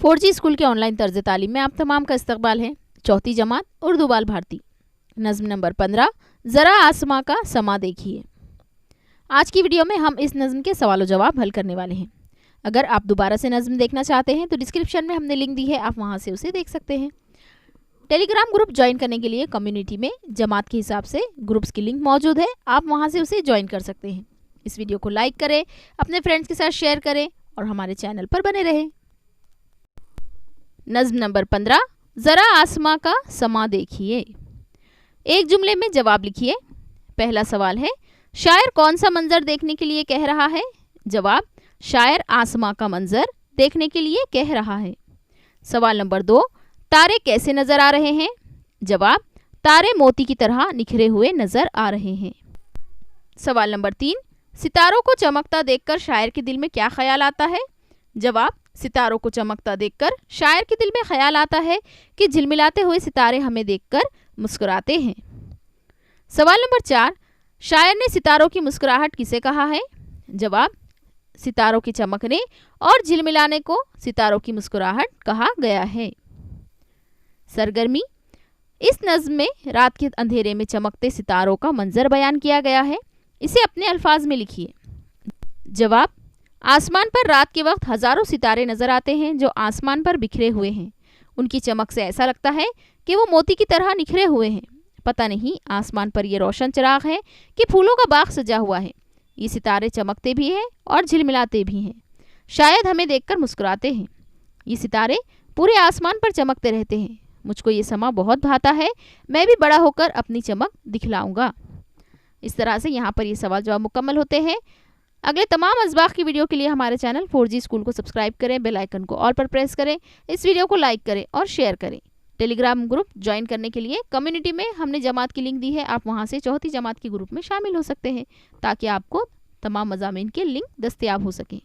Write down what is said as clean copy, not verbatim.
4G school के online तर्ज तालीम में आप तमाम का इस्तकबाल है। चौथी जमात उर्दू बाल भारती, नज़्म नंबर 15, ज़रा आसमां का समा देखिए। आज की वीडियो में हम इस नज़्म के सवाल जवाब हल करने वाले हैं। अगर आप दोबारा से नज़्म देखना चाहते हैं तो डिस्क्रिप्शन में हमने लिंक दी है, आप वहां से उसे देख सकते हैं। टेलीग्राम ग्रुप ज्वाइन करने के लिए कम्युनिटी में जमात के हिसाब से ग्रुप्स की लिंक मौजूद है, आप वहां से उसे ज्वाइन कर सकते हैं। इस वीडियो को लाइक करें, अपने फ्रेंड्स के साथ शेयर करें और हमारे चैनल पर बने रहें। नज़्म नंबर 15, ज़रा आसमां का समा देखिए। एक जुमले में जवाब लिखिए। पहला सवाल है, शायर कौन सा मंजर देखने के लिए कह रहा है? जवाब, शायर आसमां का मंजर देखने के लिए कह रहा है। सवाल नंबर 2, तारे कैसे नजर आ रहे हैं? जवाब, तारे मोती की तरह निखरे हुए नजर आ रहे हैं। सवाल नंबर 3, सितारों को चमकता देखकर शायर के दिल में क्या ख्याल आता है? जवाब, सितारों को चमकता देखकर शायर के दिल में ख्याल आता है कि झिलमिलाते हुए सितारे हमें देखकर मुस्कुराते हैं। सवाल नंबर 4, शायर ने सितारों की मुस्कुराहट किसे कहा है? जवाब, सितारों के चमकने और झिलमिलाने को सितारों की मुस्कुराहट कहा गया है। सरगर्मी, इस नज़्म में रात के अंधेरे में चमकते सितारों का मंजर बयान किया गया है, इसे अपने अल्फाज में लिखिए। जवाब, आसमान पर रात के वक्त हजारों सितारे नजर आते हैं जो आसमान पर बिखरे हुए हैं। उनकी चमक से ऐसा लगता है कि वो मोती की तरह निखरे हुए हैं। पता नहीं आसमान पर ये रोशन चिराग है कि फूलों का बाग सजा हुआ है। ये सितारे चमकते भी हैं और झिलमिलाते भी हैं, शायद हमें देखकर मुस्कुराते हैं। ये सितारे पूरे आसमान पर चमकते रहते हैं। मुझको ये समा बहुत भाता है, मैं भी बड़ा होकर अपनी चमक दिखलाऊंगा। इस तरह से यहाँ पर ये सवाल जवाब मुकम्मल होते हैं। अगले तमाम अज़बाक़ की वीडियो के लिए हमारे चैनल 4G स्कूल को सब्सक्राइब करें, बेल आइकन को ऑल पर प्रेस करें, इस वीडियो को लाइक करें और शेयर करें। टेलीग्राम ग्रुप ज्वाइन करने के लिए कम्युनिटी में हमने जमात की लिंक दी है, आप वहां से चौथी जमात के ग्रुप में शामिल हो सकते हैं ताकि आपको तमाम मज़ामीन के लिंक दस्तयाब हो सकें।